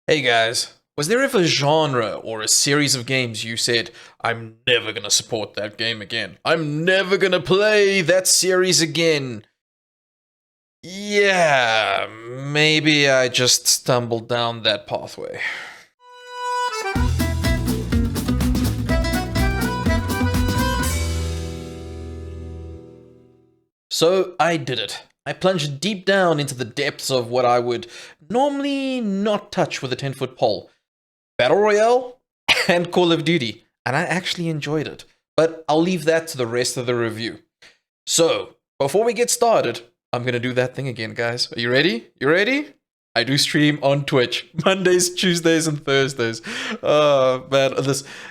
Hey guys, was there ever a genre or a series of games you said, I'm never gonna support that game again? I'm never gonna play that series again? Yeah, maybe I just stumbled down that pathway. So I did it. I plunged deep down into the depths of what I would normally not touch with a 10-foot pole. Battle Royale and Call of Duty, and I actually enjoyed it. But I'll leave that to the rest of the review. So, before we get started, I'm gonna do that thing again, guys. Are you ready? You ready? I do stream on Twitch Mondays, Tuesdays, and Thursdays. Oh man,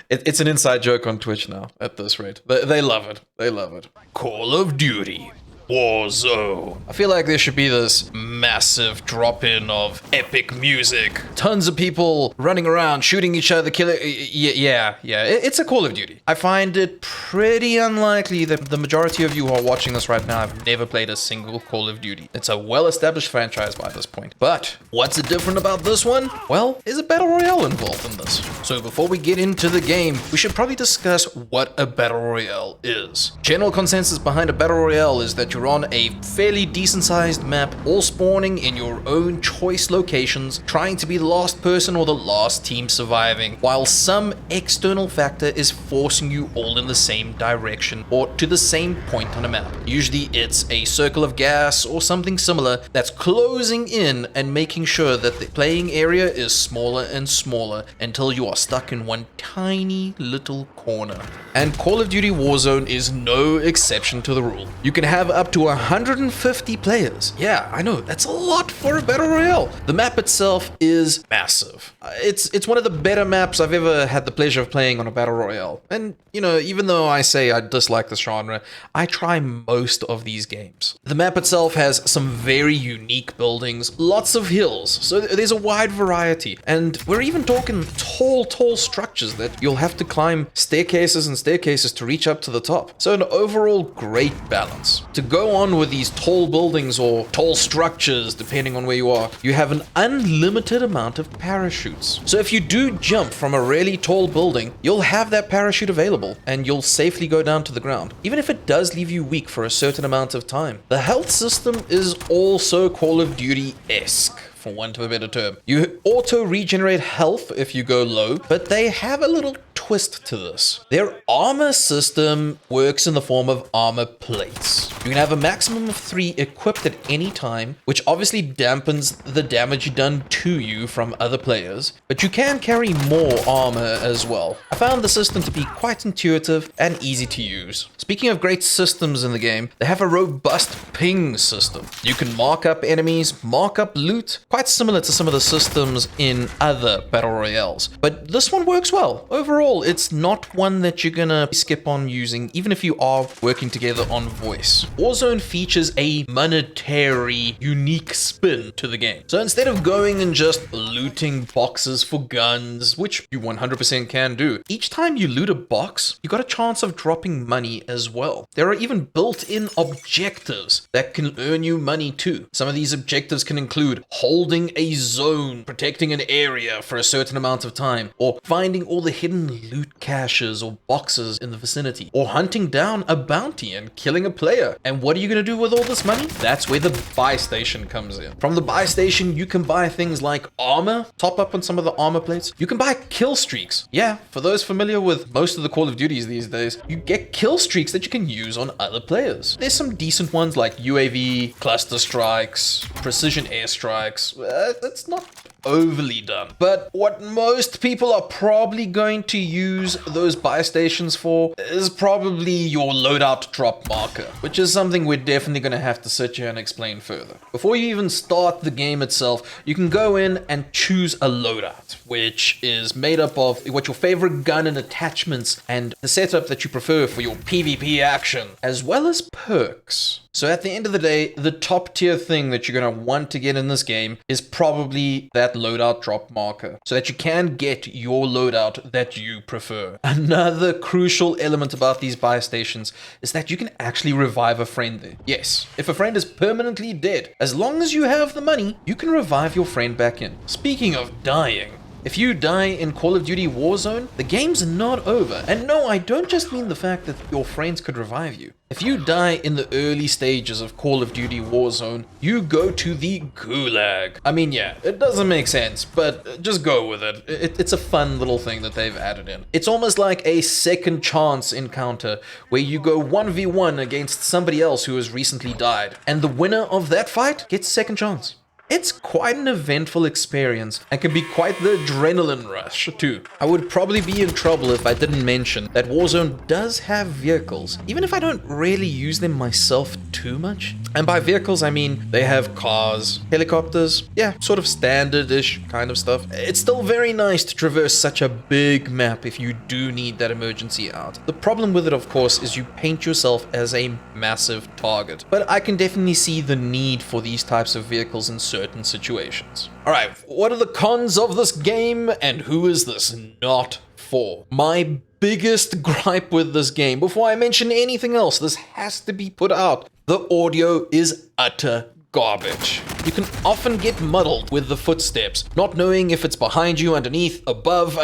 it's an inside joke on Twitch now. At this rate, they love it. They love it. Call of Duty. Warzone. I feel like there should be this massive drop-in of epic music. Tons of people running around, shooting each other, killing... Yeah. It's a Call of Duty. I find it pretty unlikely that the majority of you who are watching this right now have never played a single Call of Duty. It's a well-established franchise by this point. But what's different about this one? Well, there's a battle royale involved in this. So before we get into the game, we should probably discuss what a battle royale is. General consensus behind a battle royale is that you're on a fairly decent-sized map, all spawning in your own choice locations, trying to be the last person or the last team surviving, while some external factor is forcing you all in the same direction or to the same point on a map. Usually it's a circle of gas or something similar that's closing in and making sure that the playing area is smaller and smaller until you are stuck in one tiny little corner. And Call of Duty Warzone is no exception to the rule. You can have up to 150 players. Yeah, I know, that's a lot for a battle royale. The map itself is massive. It's one of the better maps I've ever had the pleasure of playing on a battle royale. And, you know, even though I say I dislike this genre, I try most of these games. The map itself has some very unique buildings, lots of hills, so there's a wide variety. And we're even talking tall structures that you'll have to climb staircases and staircases to reach up to the top. So an overall great balance. To go on with these tall buildings or tall structures, depending on where you are, you have an unlimited amount of parachutes. So if you do jump from a really tall building, you'll have that parachute available and you'll safely go down to the ground, even if it does leave you weak for a certain amount of time. The health system is also Call of Duty-esque, for want of a better term. You auto-regenerate health if you go low, but they have a little twist to this. Their armor system works in the form of armor plates. You can have a maximum of 3 equipped at any time, which obviously dampens the damage done to you from other players, but you can carry more armor as well. I found the system to be quite intuitive and easy to use. Speaking of great systems in the game, they have a robust ping system. You can mark up enemies, mark up loot, quite similar to some of the systems in other battle royales, but this one works well. Overall, it's not one that you're gonna skip on using, even if you are working together on voice. Warzone features a monetary, unique spin to the game. So instead of going and just looting boxes for guns, which you 100% can do, each time you loot a box, you got a chance of dropping money as well. There are even built-in objectives that can earn you money too. Some of these objectives can include holding a zone, protecting an area for a certain amount of time, or finding all the hidden loot caches or boxes in the vicinity, or hunting down a bounty and killing a player. And what are you going to do with all this money? That's where the buy station comes in. From the buy station, you can buy things like armor, top up on some of the armor plates. You can buy kill streaks. Yeah, for those familiar with most of the Call of Duties these days, you get kill streaks that you can use on other players. There's some decent ones like UAV, cluster strikes, precision airstrikes. That's not overly done. But what most people are probably going to use those buy stations for is probably your loadout drop marker, which is something we're definitely going to have to sit here and explain further. Before you even start the game itself, you can go in and choose a loadout, which is made up of what your favorite gun and attachments and the setup that you prefer for your PvP action, as well as perks. So at the end of the day, the top tier thing that you're going to want to get in this game is probably that loadout drop marker, so that you can get your loadout that you prefer. Another crucial element about these buy stations is that you can actually revive a friend there. Yes, if a friend is permanently dead, as long as you have the money, you can revive your friend back in. Speaking of dying, if you die in Call of Duty Warzone, the game's not over. And no, I don't just mean the fact that your friends could revive you. If you die in the early stages of Call of Duty Warzone, you go to the Gulag. I mean, yeah, it doesn't make sense, but just go with it. It's a fun little thing that they've added in. It's almost like a second chance encounter where you go 1v1 against somebody else who has recently died, and the winner of that fight gets second chance. It's quite an eventful experience and can be quite the adrenaline rush too. I would probably be in trouble if I didn't mention that Warzone does have vehicles, even if I don't really use them myself too much. And by vehicles, I mean they have cars, helicopters, yeah, sort of standard-ish kind of stuff. It's still very nice to traverse such a big map if you do need that emergency out. The problem with it, of course, is you paint yourself as a massive target. But I can definitely see the need for these types of vehicles in certain situations. Alright, what are the cons of this game and who is this not for? My biggest gripe with this game, before I mention anything else, this has to be put out. The audio is utter garbage. You can often get muddled with the footsteps, not knowing if it's behind you, underneath, above.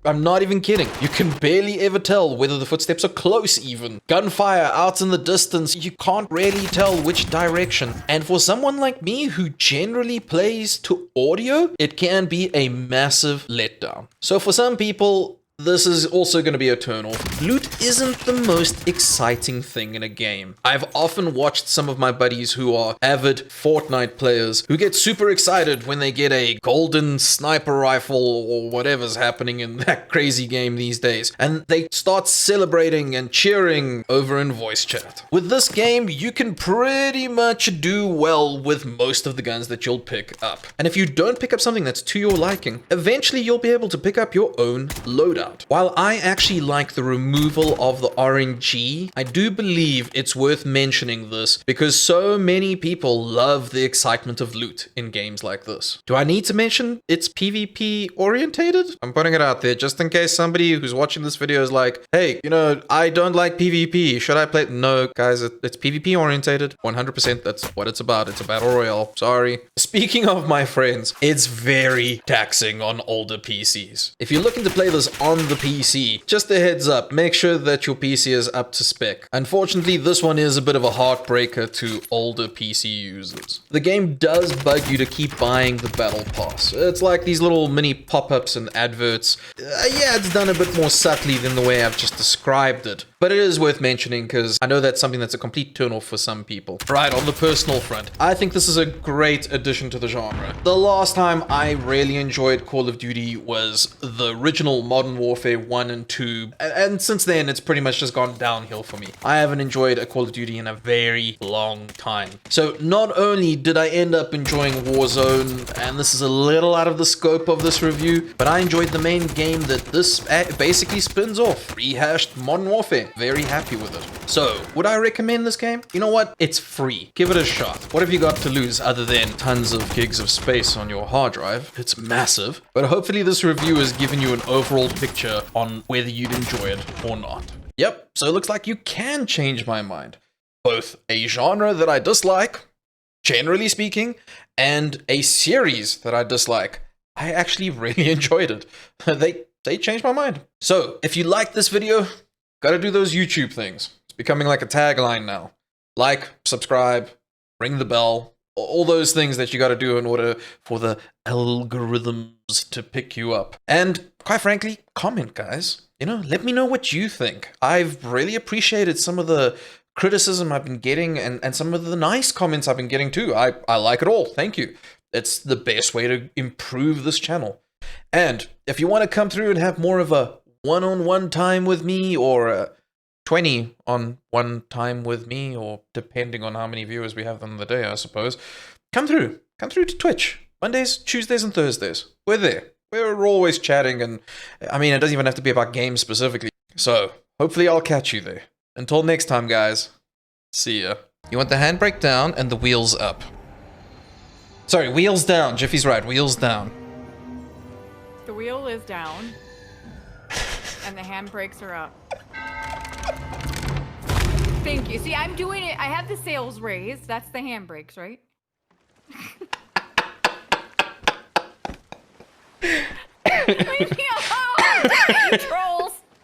I'm not even kidding. You can barely ever tell whether the footsteps are close even. Gunfire out in the distance, you can't really tell which direction. And for someone like me who generally plays to audio, it can be a massive letdown. So for some people, this is also going to be a turn-off. Loot isn't the most exciting thing in a game. I've often watched some of my buddies who are avid Fortnite players who get super excited when they get a golden sniper rifle or whatever's happening in that crazy game these days, and they start celebrating and cheering over in voice chat. With this game, you can pretty much do well with most of the guns that you'll pick up. And if you don't pick up something that's to your liking, eventually you'll be able to pick up your own loadout. While I actually like the removal of the RNG, I do believe it's worth mentioning this because so many people love the excitement of loot in games like this. Do I need to mention it's PvP orientated? I'm putting it out there just in case somebody who's watching this video is like, hey, you know, I don't like PvP. Should I play? No, guys, it's PvP orientated. 100%. That's what it's about. It's a battle royale. Sorry. Speaking of my friends, it's very taxing on older PCs. If you're looking to play this on the PC, just a heads up, make sure that your PC is up to spec. Unfortunately, this one is a bit of a heartbreaker to older PC users. The game does bug you to keep buying the battle pass. It's like these little mini pop-ups and adverts. Yeah, it's done a bit more subtly than the way I've just described it, but it is worth mentioning because I know that's something that's a complete turn-off for some people. Right, on the personal front, I think this is a great addition to the genre. The last time I really enjoyed Call of Duty was the original Modern Warfare 1 and 2, and since then it's pretty much just gone downhill for me. I haven't enjoyed a Call of Duty in a very long time. So not only did I end up enjoying Warzone, and this is a little out of the scope of this review, but I enjoyed the main game that this basically spins off. Rehashed Modern Warfare. Very happy with it. So, would I recommend this game? You know what? It's free. Give it a shot. What have you got to lose other than tons of gigs of space on your hard drive? It's massive. But hopefully this review has given you an overall picture on whether you'd enjoy it or not. Yep, so it looks like you can change my mind. Both a genre that I dislike, generally speaking, and a series that I dislike. I actually really enjoyed it. They changed my mind. So, if you like this video, gotta do those YouTube things. It's becoming like a tagline now. Like, subscribe, ring the bell, all those things that you gotta do in order for the algorithms to pick you up. And quite frankly, comment, guys. You know, let me know what you think. I've really appreciated some of the criticism I've been getting and some of the nice comments I've been getting too. I like it all. Thank you. It's the best way to improve this channel. And if you want to come through and have more of a one-on-one time with me, or a 20-on-1 time with me, or depending on how many viewers we have on the day, I suppose, come through to Twitch. Mondays, Tuesdays, and Thursdays. We're there. We're always chatting, and I mean, it doesn't even have to be about games specifically. So, hopefully I'll catch you there. Until next time, guys. See ya. You want the handbrake down and the wheels up. Sorry, wheels down. Jiffy's right. Wheels down. The wheel is down. And the handbrakes are up. Thank you. See, I'm doing it. I have the sails raised. That's the handbrakes, right? Leave me alone! You troll!